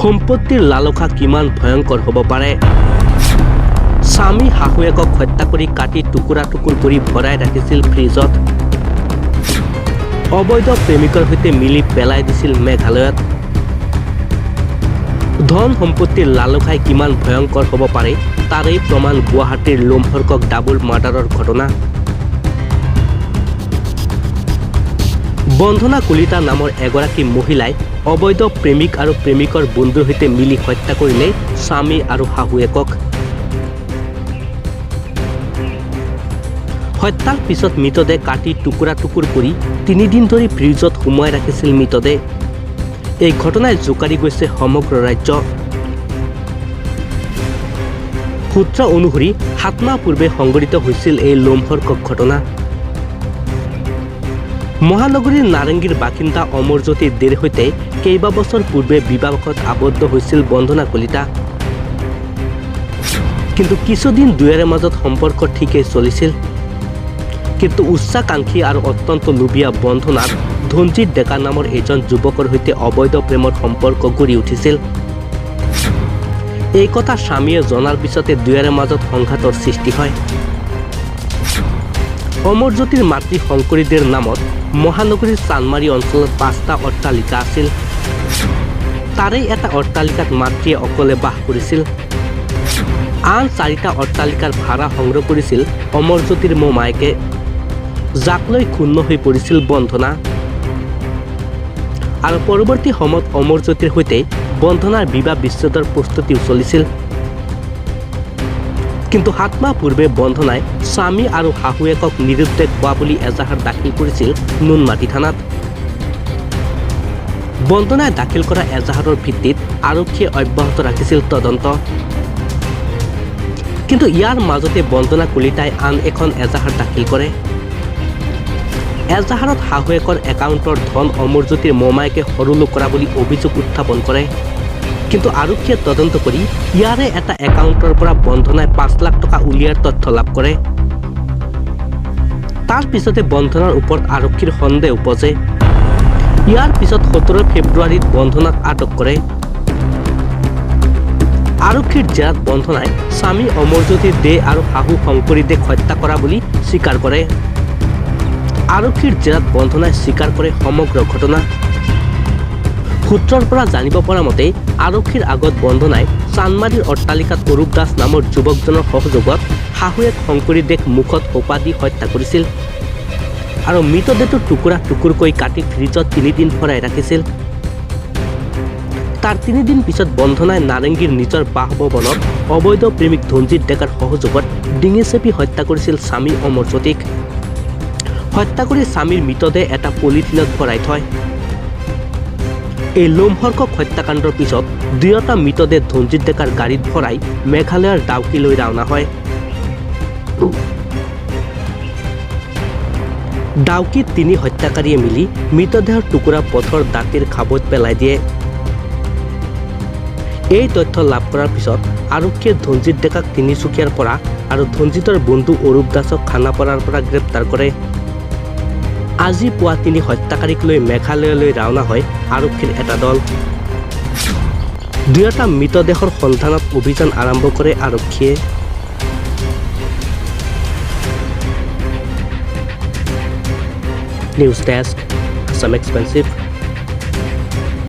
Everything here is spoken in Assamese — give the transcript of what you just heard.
সম্পত্তিৰ লালসা কিমান ভয়ংকৰ হ'ব পাৰে। স্বামী শাহুৱেকক হত্যা কৰি কাটি টুকুৰা টুকুৰ কৰি ভৰাই ৰাখিছিল ফ্ৰিজত। অবৈধ প্ৰেমিকৰ সৈতে মিলি পেলাই দিছিল মেঘালয়ত। ধন সম্পত্তিৰ লালসাই কিমান ভয়ংকৰ হ'ব পাৰে তাৰেই প্ৰমাণ গুৱাহাটীৰ লোমহৰ্কক ডাবল মাৰ্ডাৰৰ ঘটনা। বন্ধনা কলিতা নামৰ এগৰাকী মহিলাই অবৈধ প্ৰেমিক আৰু প্ৰেমিকৰ বন্ধুৰ সৈতে মিলি হত্যা কৰিলে স্বামী আৰু শাহুৱেকক। হত্যাৰ পিছত মৃতদেহ কাটি টুকুৰা টুকুৰ কৰি 3 দিন ধৰি ফ্ৰিজত সুমুৱাই ৰাখিছিল মৃতদেহ। এই ঘটনাই জোকাৰি গৈছে সমগ্ৰ ৰাজ্য। সূত্ৰ অনুসৰি 7 মাহ পূৰ্বে সংঘটিত হৈছিল এই লোমহৰ্কক ঘটনা। মহানগৰীৰ নাৰেংগীৰ বাসিন্দা অমৰজ্যোতি দেৰ সৈতে কেইবাবছৰ পূৰ্বে বিবাহত আবদ্ধ হৈছিল বন্ধনা কলিতা। কিন্তু কিছুদিন দুয়োৰে মাজত সম্পৰ্ক ঠিকেই চলিছিল। কিন্তু উচ্চাকাংক্ষী আৰু অত্যন্ত লোভীয়া বন্ধনাত ধনজিৎ ডেকা নামৰ এজন যুৱকৰ সৈতে অবৈধ প্ৰেমৰ সম্পৰ্ক গঢ়ি উঠিছিল। এই কথা স্বামীয়ে জনাৰ পিছতে দুয়োৰে মাজত সংঘাতৰ সৃষ্টি হয়। অমৰজ্যোতিৰ মাতৃ শংকৰীদেৰ নামত মহানগৰীৰ চানমাৰী অঞ্চলত 5টা অট্টালিকা আছিল। তাৰেই এটা অট্টালিকাত মাতৃয়ে অকলে বাস কৰিছিল। আন 4টা অট্টালিকাৰ ভাড়া সংগ্ৰহ কৰিছিল অমৰজ্যোতিৰ মোমায়েকে, যাক লৈ ক্ষুণ্ণ হৈ পৰিছিল বন্ধনা। আৰু পৰৱৰ্তী সময়ত অমৰজ্যোতিৰ সৈতে বন্ধনাৰ বিবাহ বিচ্ছেদৰ প্ৰস্তুতিও চলিছিল। কিন্তু 7 মাহ পূৰ্বে বন্ধনাই স্বামী আৰু শাহুৱেকক নিৰুদ্দেশ হোৱা বুলি এজাহাৰ দাখিল কৰিছিল নুনমাটি থানাত। বন্ধনাই দাখিল কৰা এজাহাৰৰ ভিত্তিত আৰক্ষীয়ে অব্যাহত ৰাখিছিল তদন্ত। কিন্তু ইয়াৰ মাজতে বন্ধনা কলিতাই আন এখন এজাহাৰ দাখিল কৰে। এজাহাৰত শাহুৱেকৰ একাউণ্টৰ ধন অমৰজ্যোতিৰ মোমায়েকে সৰুলো কৰা বুলি অভিযোগ উত্থাপন কৰে। কিন্তু আৰক্ষীয়ে তদন্ত কৰি ইয়াৰে এটা একাউণ্টৰ পৰা বন্ধনাই 5 লাখ টকা উলিয়াৰ তথ্য লাভ কৰে। তাৰ পিছতে বন্ধনাৰ ওপৰত আৰক্ষীৰ সন্দেহ উপজে। ইয়াৰ পিছত 17 ফেব্ৰুৱাৰীত বন্ধনাক আটক কৰে। আৰক্ষীৰ জেৰাত বন্ধনাই স্বামী অমৰজ্যোতি দে আৰু শাহু শংকৰী দেক হত্যা কৰা বুলি স্বীকাৰ কৰে। আৰক্ষীৰ জেৰাত বন্ধনাই স্বীকাৰ কৰে সমগ্ৰ ঘটনা। সূত্ৰৰ পৰা জানিব পৰা মতে আৰক্ষীৰ আগত বন্ধনাই চানমাৰীৰ অট্টালিকাত অৰূপ দাস নামৰ যুৱকজনৰ সহযোগত শাহুৱেক শংকৰী দেক মুখত সোপা দি হত্যা কৰিছিল আৰু মৃতদেহটো টুকুৰা টুকুৰকৈ কাটি ফ্ৰিজত 3 দিন ভৰাই ৰাখিছিল। তাৰ 3 দিন পিছত বন্ধনাই নাৰেংগীৰ নিজৰ বাসভৱনত অবৈধ প্ৰেমিক ধনজিৎ ডেকাৰ সহযোগত ডিঙি চেপি হত্যা কৰিছিল স্বামী অমৰজ্যোতিক। হত্যা কৰি স্বামীৰ মৃতদেহ এটা পলিথিনত ভৰাই থয়। এই লোমহৰ্কক হত্যাকাণ্ডৰ পিছত দুয়োটা মৃতদেহ ধনজিৎ ডেকাৰ গাড়ীত ভৰাই মেঘালয়ৰ ডাউকিলৈ ৰাওনা হয়। ডাউকিত 3 হত্যাকাৰীয়ে মিলি মৃতদেহৰ টুকুৰা পথৰ দাঁতিৰ খাবৈত পেলাই দিয়ে। এই তথ্য লাভ কৰাৰ পিছত আৰক্ষীয়ে ধনজিৎ ডেকাক তিনিচুকীয়াৰ পৰা আৰু ধনজিৎৰ বন্ধু অৰূপ দাসক খানাপাৰাৰ পৰা গ্ৰেপ্তাৰ কৰে। আজি পুৱা 3 হত্যাকাৰীক লৈ মেঘালয়লৈ ৰাওনা হয় আৰক্ষীৰ এটা দল। দুয়োটা মৃতদেহৰ সন্ধানত অভিযান আৰম্ভ কৰে আৰক্ষীয়ে। News desk, Assam expensive.